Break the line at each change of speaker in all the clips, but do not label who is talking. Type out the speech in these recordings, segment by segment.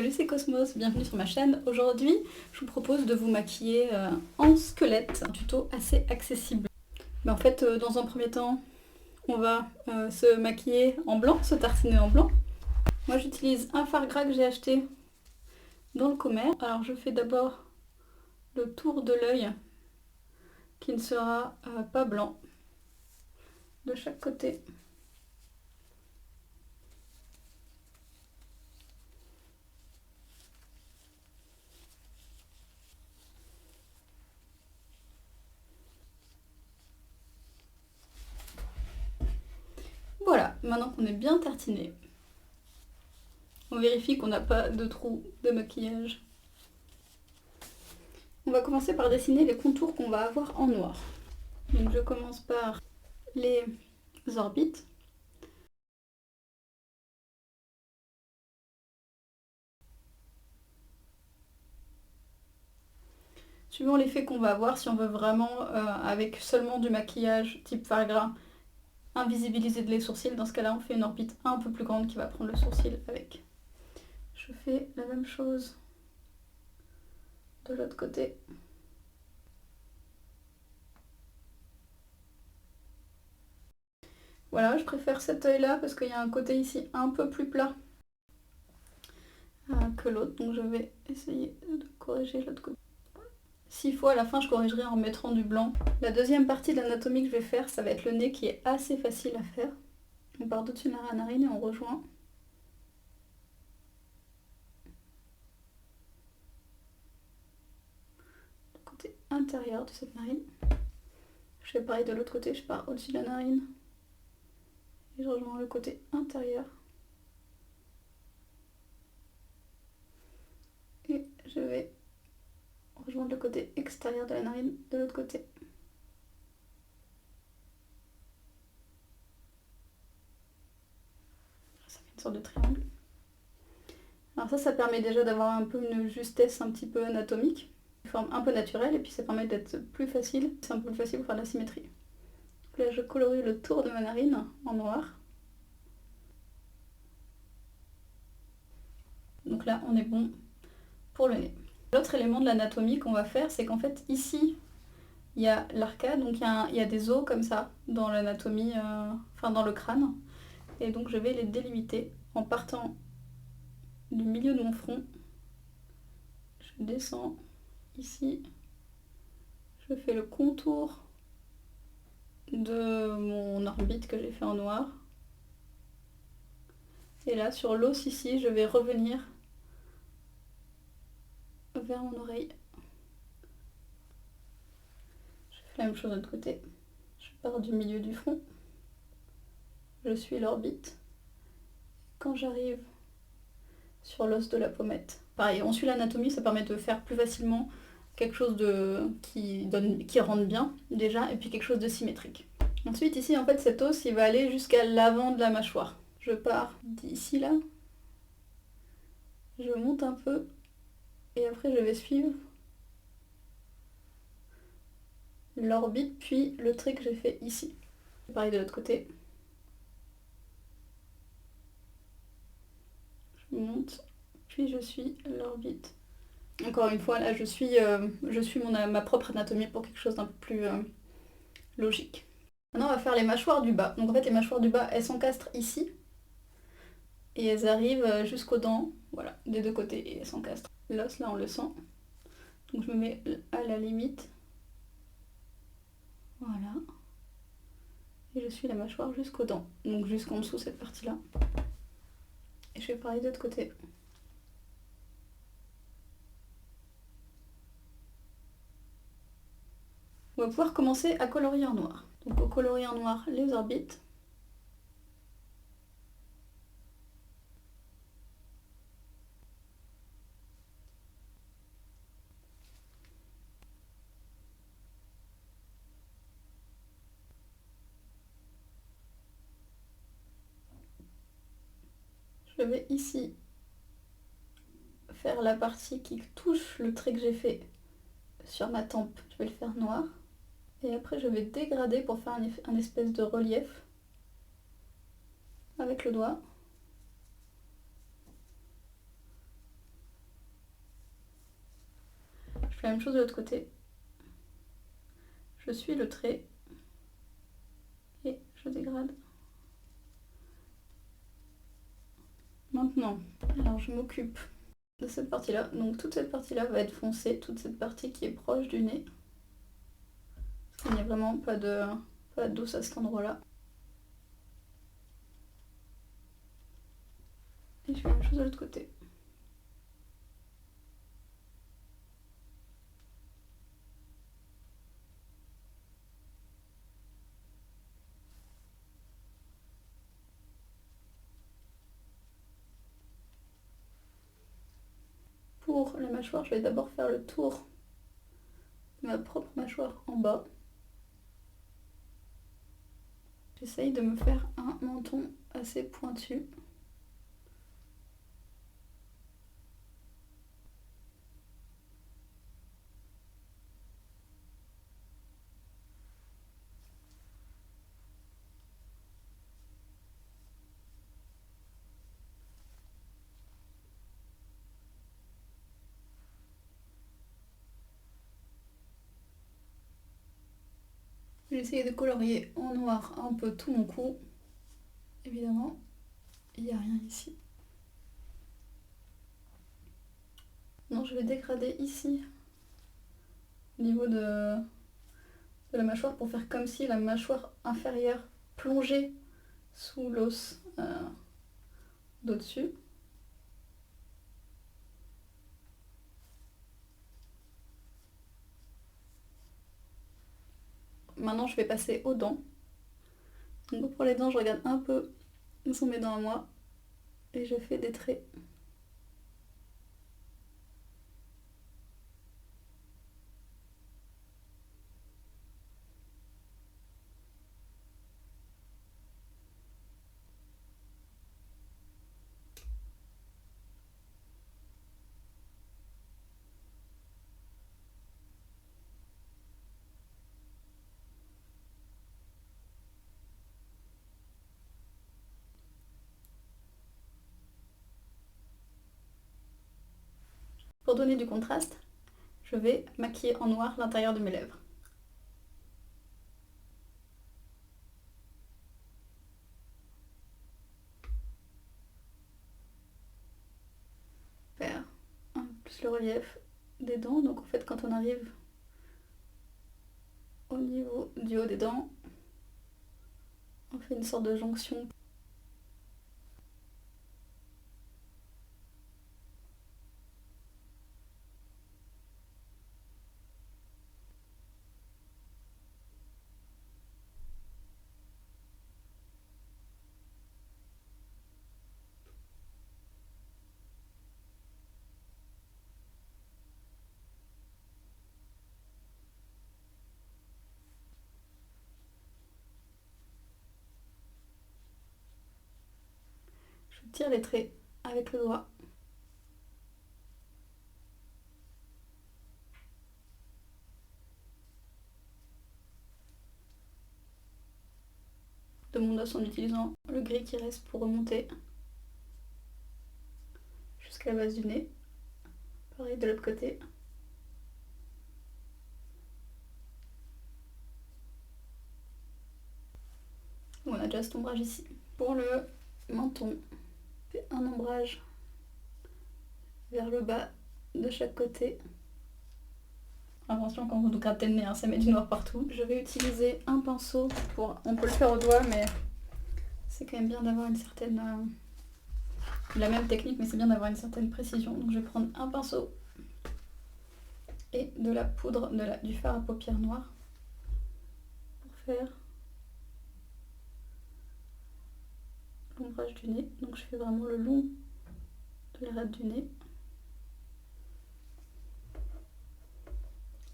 Salut, c'est Cosmos, bienvenue sur ma chaîne. Aujourd'hui, je vous propose de vous maquiller en squelette, un tuto assez accessible. Mais en fait, dans un premier temps, on va se maquiller en blanc, se tartiner en blanc. Moi, j'utilise un fard gras que j'ai acheté dans le commerce. Alors, je fais d'abord le tour de l'œil qui ne sera pas blanc de chaque côté. Voilà, maintenant qu'on est bien tartiné, on vérifie qu'on n'a pas de trou de maquillage. On va commencer par dessiner les contours qu'on va avoir en noir. Donc je commence par les orbites. Suivant l'effet qu'on va avoir, si on veut vraiment, avec seulement du maquillage type fard gras, invisibiliser les sourcils, dans ce cas-là on fait une orbite un peu plus grande qui va prendre le sourcil avec. Je fais la même chose de l'autre côté. Voilà, je préfère cet œil-là parce qu'il y a un côté ici un peu plus plat que l'autre, donc je vais essayer de corriger l'autre côté. S'il faut, à la fin, je corrigerai en mettant du blanc. La deuxième partie de l'anatomie que je vais faire, ça va être le nez qui est assez facile à faire. On part au-dessus de la narine et on rejoint. Le côté intérieur de cette narine. Je fais pareil de l'autre côté, je pars au-dessus de la narine. Et je rejoins le côté intérieur. Et je vais rejoindre le côté extérieur de la narine de l'autre côté. Ça fait une sorte de triangle. Alors ça permet déjà d'avoir un peu une justesse un petit peu anatomique, une forme un peu naturelle, et puis ça permet d'être plus facile. C'est un peu plus facile pour faire de la symétrie. Là je colorie le tour de ma narine en noir. Donc là on est bon pour le nez. L'autre élément de l'anatomie qu'on va faire, c'est qu'en fait ici il y a l'arcade, donc il y a des os comme ça dans l'anatomie, enfin dans le crâne. Et donc je vais les délimiter en partant du milieu de mon front. Je descends ici, je fais le contour de mon orbite que j'ai fait en noir. Et là sur l'os ici, je vais revenir vers mon oreille. Je fais la même chose de l'autre côté. Je pars du milieu du front, je suis l'orbite. Quand j'arrive sur l'os de la pommette, pareil, on suit l'anatomie, ça permet de faire plus facilement quelque chose qui rentre bien déjà, et puis quelque chose de symétrique. Ensuite ici en fait cet os il va aller jusqu'à l'avant de la mâchoire. Je pars d'ici là, je monte un peu et après je vais suivre l'orbite puis le trait que j'ai fait ici. Pareil de l'autre côté. Je monte puis je suis l'orbite. Encore une fois là je suis ma propre anatomie pour quelque chose d'un peu plus logique. Maintenant on va faire les mâchoires du bas. Donc en fait les mâchoires du bas elles s'encastrent ici et elles arrivent jusqu'aux dents, voilà, des deux côtés et elles s'encastrent. L'os là on le sent. Donc je me mets à la limite. Voilà. Et je suis la mâchoire jusqu'aux dents. Donc jusqu'en dessous cette partie-là. Et je fais pareil de l'autre côté. On va pouvoir commencer à colorier en noir. Donc on colorie en noir les orbites. Je vais ici faire la partie qui touche le trait que j'ai fait sur ma tempe. Je vais le faire noir. Et après je vais dégrader pour faire un espèce de relief avec le doigt. fais la même chose de l'autre côté. Je suis le trait et je dégrade. Maintenant, alors je m'occupe de cette partie-là. Donc toute cette partie-là va être foncée, toute cette partie qui est proche du nez. Parce qu'il n'y a vraiment pas d'os à cet endroit-là. Et je fais la même chose de l'autre côté. Pour la mâchoire, je vais d'abord faire le tour de ma propre mâchoire en bas. J'essaye de me faire un menton assez pointu. J'ai essayé de colorier en noir un peu tout mon cou. Évidemment, il n'y a rien ici. Non, je vais dégrader ici, au niveau de la mâchoire, pour faire comme si la mâchoire inférieure plongeait sous l'os d'au-dessus. Maintenant, je vais passer aux dents. Donc pour les dents, je regarde un peu où sont mes dents à moi et je fais des traits. Pour donner du contraste, je vais maquiller en noir l'intérieur de mes lèvres. Faire un peu plus le relief des dents. Donc en fait, quand on arrive au niveau du haut des dents, on fait une sorte de jonction. Je tire les traits avec le doigt. De mon os en utilisant le gris qui reste pour remonter jusqu'à la base du nez. Pareil de l'autre côté. On a déjà cet ombrage ici. Pour le menton, je fais un ombrage vers le bas de chaque côté. Attention quand vous grattez le nez, hein, ça met du noir partout. Je vais utiliser un pinceau pour... On peut le faire au doigt, mais c'est quand même bien d'avoir une certaine... la même technique, mais c'est bien d'avoir une certaine précision. Donc je vais prendre un pinceau et de la poudre, du fard à paupières noir pour faire l'ombrage du nez. Donc je fais vraiment le long de l'arête du nez.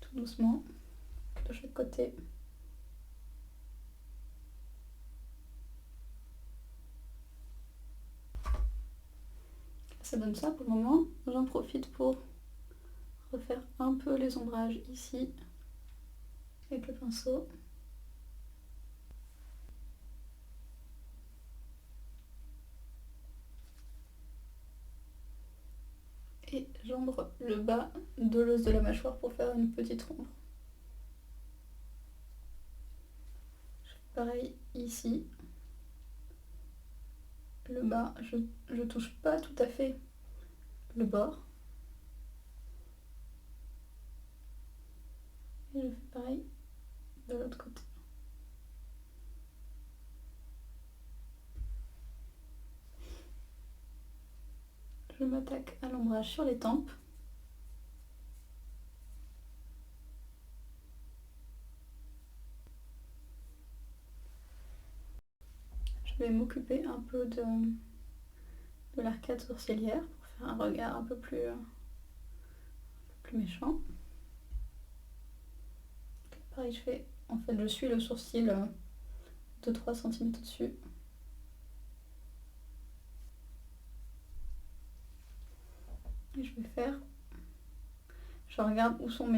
Tout doucement, de chaque côté. Ça donne ça pour le moment. J'en profite pour refaire un peu les ombrages ici avec le pinceau. Et j'ombre le bas de l'os de la mâchoire pour faire une petite ombre. Je fais pareil ici. Le bas, je touche pas tout à fait le bord. Et je fais pareil de l'autre côté. Je m'attaque à l'ombrage sur les tempes. Je vais m'occuper un peu de l'arcade sourcilière pour faire un regard un peu plus méchant. Pareil, je suis le sourcil de 3 cm au-dessus. Et je regarde où sont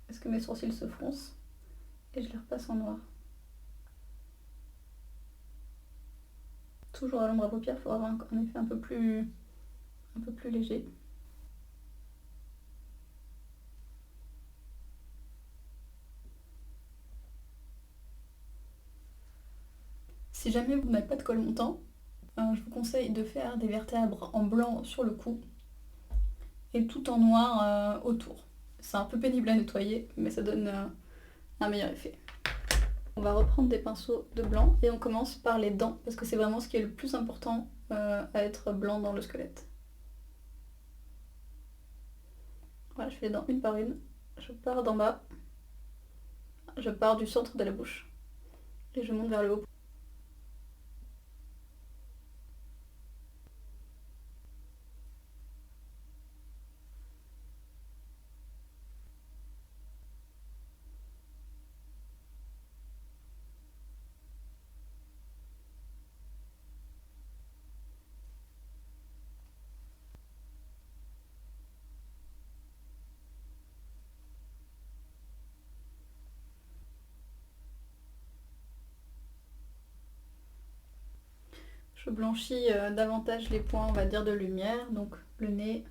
est-ce que mes sourcils se froncent et je les repasse en noir. Toujours à l'ombre à paupières pour avoir un effet un peu plus léger. Si jamais vous n'avez pas de col montant, je vous conseille de faire des vertèbres en blanc sur le cou et tout en noir autour. C'est un peu pénible à nettoyer, mais ça donne un meilleur effet. On va reprendre des pinceaux de blanc et on commence par les dents parce que c'est vraiment ce qui est le plus important à être blanc dans le squelette. Voilà, je fais les dents une par une. Je pars d'en bas, je pars du centre de la bouche et je monte vers le haut. Je blanchis davantage les points, on va dire, de lumière, donc le nez,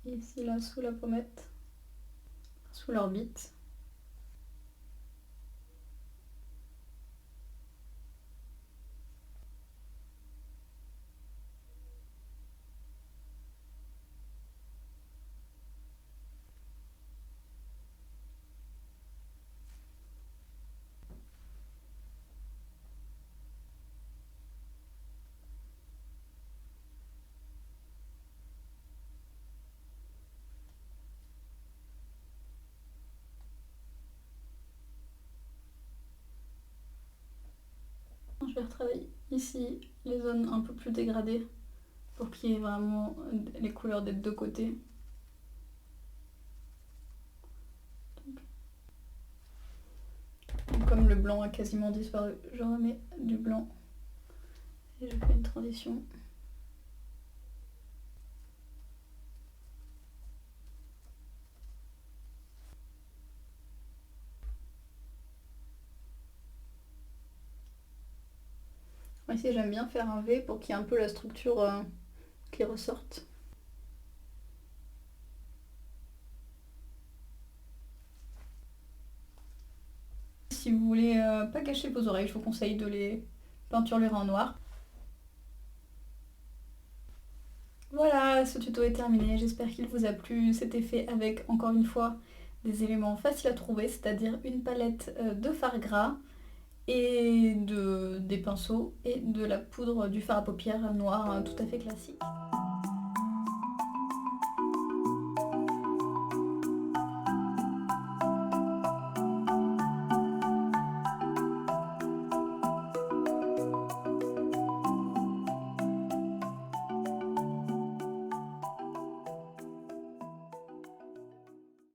ici là sous la pommette, sous l'orbite. Je vais retravailler ici les zones un peu plus dégradées pour qu'il y ait vraiment les couleurs des deux côtés. Donc, comme le blanc a quasiment disparu, je remets du blanc et je fais une transition. Ici j'aime bien faire un V pour qu'il y ait un peu la structure qui ressorte. Si vous voulez pas cacher vos oreilles, je vous conseille de les peinturer en noir. Voilà, ce tuto est terminé, j'espère qu'il vous a plu. C'était fait avec, encore une fois, des éléments faciles à trouver, c'est-à-dire une palette de fard gras et des pinceaux et de la poudre du fard à paupières noir tout à fait classique.